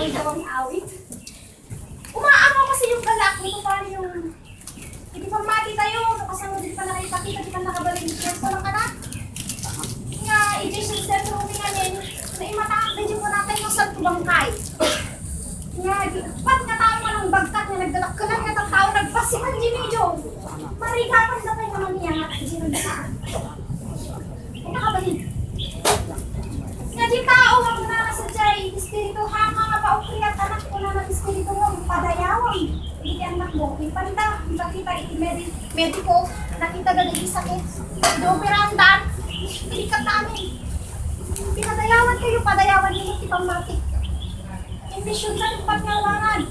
Awit daw ang awit. Umaamaw kasi yung galak nito para yung hindi pa mati tayo, nakasama din pa nakipakita, di pa nakabalik yung walang anak. Nga, i-vision center kami namin, na imatakak din po natin yung sa tubangkay. Nga, pat nga tao ka ng bagtak na nagdalak ka lang nga tao nagpasiman din medyo. Marigapan na tayo naman niya nga, hindi nang saan. Ay nakabalik. Nga di tao, wag na nakasadyay, espiritu hanga nga paukriyat, anak ko na ng-espiritu mo, padayawang. Hindi anak mo, ipanda, ipakita, mediko, nakita ganun yung sakit. Dooperandan, ilikat namin. Pinadayawan kayo, padayawan nyo, ipang matik. Imbisyon na ng pagkawangan.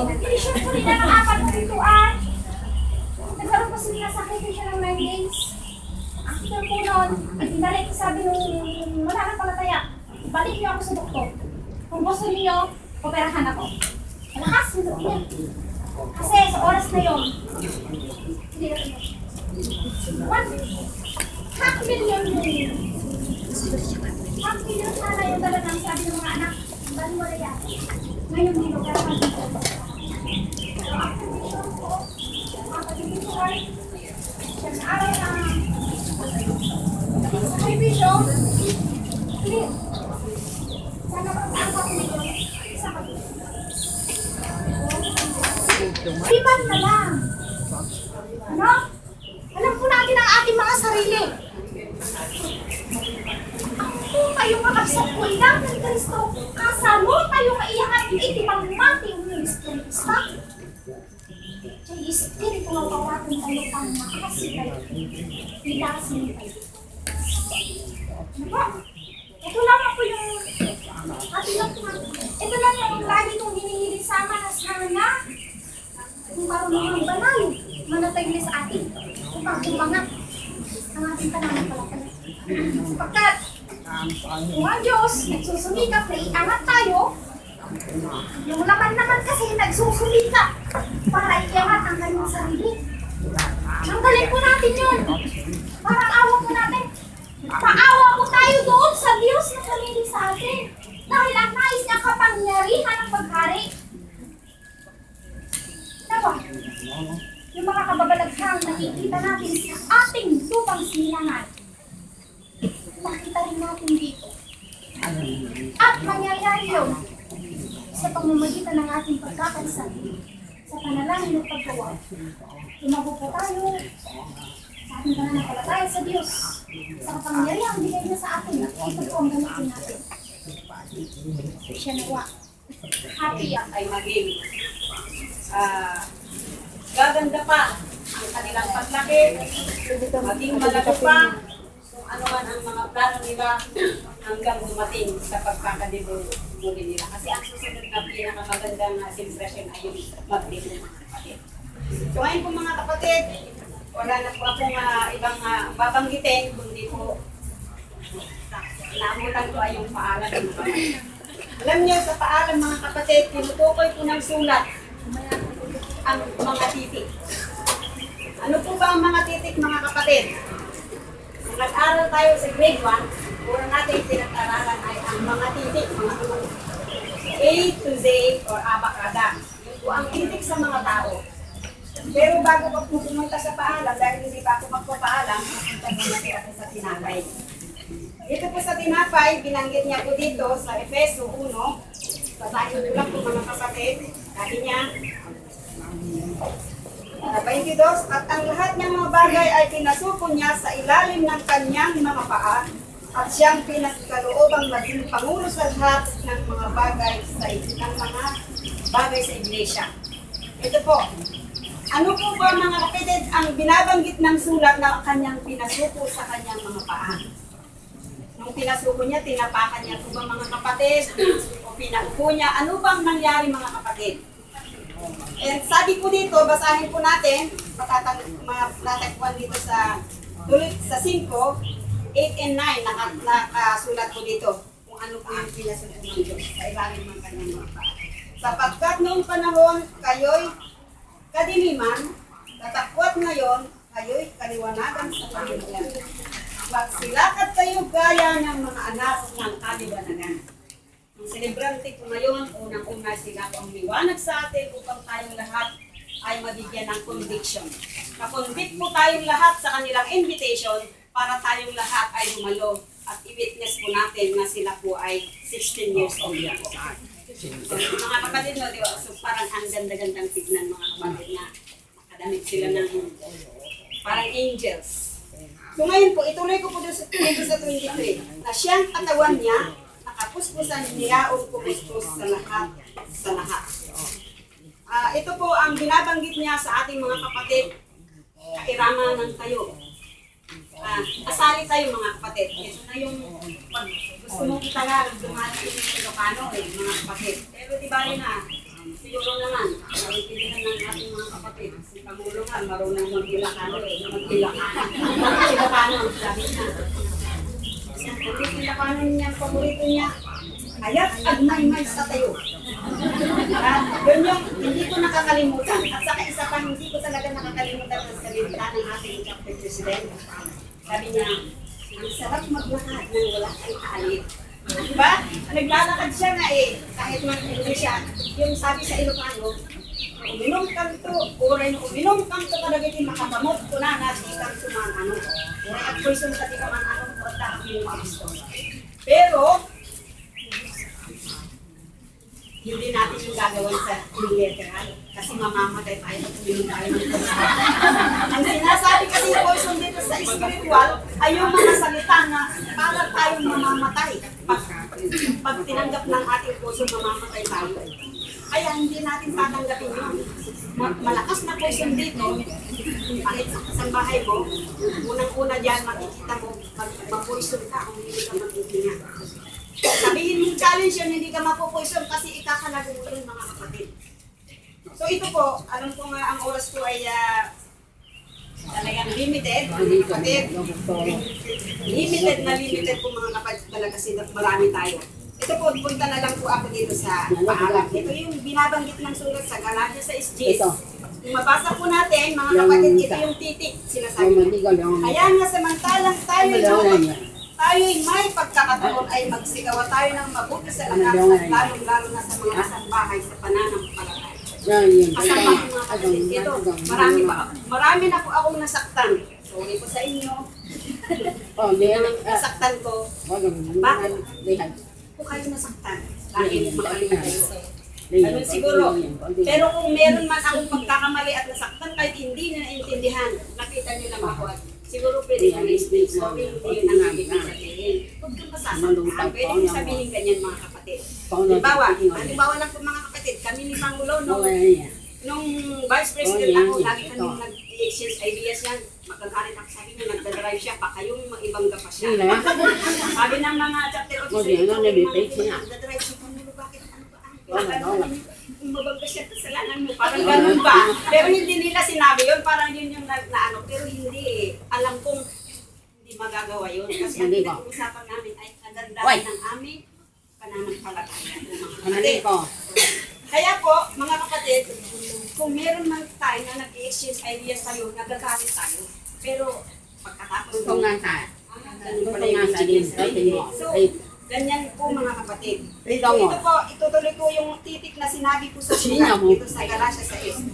Imbisyon ko rin na ng 4 na rituan. Nagkaroon pa sila sa sakit siya ng 9 days. After po noon, pinalik sabi nung wala na palataya. Balik niyo ako sa doktor. Kung gusto niyo, operahan ako. Malakas yung doktor niya. Kasi sa oras na yun, hindi na rin. 500,000 yun. 500,000 sana yung talagang sabi ng mga anak. Bali mo na yan. Ngayon hindi operahan dito. So after mission ko, pagdating ko ay siyang araw na sa television, clear. Sana ba ang ako nito? Isa ka. Liban na lang. Ano? Alam po natin ang ating mga sarili. Ako tayo makapsapul lang ng Kristo. Kasalo tayo maiyangat itibang mati yung Kristo. Kaya espiritu ng pawatin tayo pang makasipay. Ilasin tayo. Diba? Ito lang ako yung ito lang yung lagi kong hinihiling sama na sana kung marunong ang banal manatagli sa atin upang tumangat ang ating pananampalataya. Sapagkat kung ang Diyos nagsusumikap na iangat tayo, yung laman naman kasi nagsusumikap para iangat ang kanyang sarili. Tanggalin po natin yun. Parang awa po natin. Paawa po tayo doon sa Diyos na sarili sa atin. Dahil ang nais niya kapangyarihan ng paghari. Diba? Yung mga kababalaghang nakikita natin sa ating lupang silangan. Makita rin natin dito. At mangyayari yun sa pamamagitan ng ating pagkakansal sa panalangin at paggawa. Tumago po tayo sa ating pananampalataya sa Diyos. Sa kapangyarihang bigay niya sa atin at ito po ang gamitin natin. Siya nawa. Happy ay maging gaganda pa ang kanilang paglaki, maging malaki pa kung ano man ang mga plano nila hanggang dumating sa pagkakadibuli nila. Kasi ang susunod na pinakamagandang celebration ay yung mag-debut mga kapatid. So ngayon po mga kapatid, wala na po akong ibang babanggitin, kundi po naabutan ko ay yung paalam ng mga kapatid. Alam niyo, sa paalam mga kapatid, tinutukoy po ng sulat ang mga titik. Ano po ba ang mga titik mga kapatid? Kung nag-aral tayo sa grade 1, puro natin pinag-aralan ay ang mga titik, mga A to Z or abakada. Yun po ang titik sa mga tao. Pero bago pa po pumunta sa paalam, dahil hindi pa ako magpapaalam, pupunta po natin ako sa tinapay. Ito po sa tinapay, binanggit niya po dito sa Efeso 1. Basahin ko lang po mga kapatid. Sabi niya, 22, at ang lahat ng mga bagay ay pinasuko niya sa ilalim ng kanyang mga paa at siyang pinagkaloobang maging pangulo sa lahat ng mga bagay sa iglesia. Ito po. Ano po ba mga kapatid ang binabanggit ng sulat na kanyang pinasuko sa kanyang mga paa? Nung pinasuko niya, tinapakan niya po ba mga kapatid? O pinaupo niya? Ano bang nangyari mga kapatid? And sabi po dito, basahin po natin, mga natagpuan dito sa 5, 8 and 9, nakasulat po dito kung ano po yung pinasuko ng Diyos sa ilalim ng kanyang mga paa. Sapagkat noong panahon, kayo'y kadiliman, tatakwat ngayon, kayo'y kaliwanagan sa Panginoon. Magsilakad kayo gaya ng mga anak ng kalibanagan. selebrante po ngayon, unang-una sila po ang liwanag sa atin upang tayong lahat ay mabigyan ng conviction. Na-convict po tayong lahat sa kanilang invitation para tayong lahat ay dumalo at i-witness po natin na sila po ay 16 years old na po. So, mga kapatid mo, di ba? So, parang ang ganda-gandang tignan mga kapatid na nakadamit sila ng parang angels. So ngayon po, ituloy ko po dito sa 23 na siyang katawan niya, nakapuspusan niyaon pupuspos sa lahat, sa lahat. Ito po ang binabanggit niya sa ating mga kapatid, kairama ng tayo. Asali tayo mga kapatid. Ito na yung pag gusto mong itagalog, dumating yung Ilocano mga kapatid. Pero di ba rin siguro naman, naiintindihan ng ating mga kapatid. Si Pangulo nga, marunong mag-Ilocano mag-Ilocano. Ilocano, sabi niya. Ang Ilocano niya, paborito niya, ayat at may sa tayo. Yun yung hindi ko nakakalimutan. At saka isa pa, hindi ko talaga nakakalimutan ang salita ng ating Captain President. Sabi niya, ang sarap maglakad nang wala kang alit. Diba? Naglalakad siya nga kahit man siya, yung sabi sa Ilocano, uminom kang to, oray mo, uminom kang to kadagiti makakamot ko na nati kang tumanano. Oray at person sa di ka man anong porta ang yung gusto. Pero, hindi natin yung gagawin sa literal kasi mamamatay tayo at uminom tayo ng poison. Ang sinasabi kasi yung poison dito sa spiritual ay yung mga salita na para tayong mamamatay. Pag tinanggap ng ating poison, mamamatay tayo. Kaya hindi natin tatanggapin yun. Malakas na poison dito, kahit sa bahay mo, unang-una dyan makikita mo, mag-poison ka kung hindi ka magtitinga. Sabihin mong challenge yun, hindi ka mapupoison kasi ikakalago mo yun mga kapatid. So ito po, alam ko nga ang oras ko ay talagang limited, mga kapatid. Limited po mga kapatid talaga kasi marami tayo. Ito po, punta na lang po ako dito sa paalam. Ito yung binabanggit ng sulat sa Galatia sa SGS. Yung mabasa po natin, mga kapatid, ito yung titik, sinasabi. Kaya nga samantalang tayo'y may pagkakataon ay magsigawa tayo ng mabuti sa lahat at lalong-lalo na sa mga kasambahay sa pananampalataya. Kasama ko mga kapatid, ito, marami na po akong nasaktan. Sorry po sa inyo. Nasaktan ko. Bakit? Po kayo nasaktan. Dahil makalimut kayo. Ganun siguro. Pero kung meron man akong pagkakamali at nasaktan kahit hindi na naintindihan, nakita niyo lang ako at siguro pwede kang i-speak. Sorry, hindi yun ang ibig sabihin. Huwag kang masasaktan. Pwede kong sabihin ganyan mga kapatid. Halimbawa lang po mga kapatid, kami ni Pangulo nung Vice President ako, lagi kami nag-exchange ideas yan. Magkakalit ako sabi niya, nagdadrive siya, pa kayong ibangga pa siya. Sabi ng mga chapter officer, nagdadrive si Pangulo, bakit ano ba? Kung mabangga siya, kasalanan mo, parang ganun ba? Pero hindi nila sinabi yun, parang yun yung naano, pero hindi alam kong hindi magagawa yun. Kasi ang pinag-uusapan namin ay kagandahan ng aming pananampalataya. Kaya po, mga kapatid, kung meron man tayo na nag-exchange ideas tayo, nagagalit tayo. Pero pagkatapos ganun pala yung engineers. So, ganyan po mga kapatid. So, ito po, itutuloy ko yung titik na sinabi ko sa sulat dito sa Galatia 6.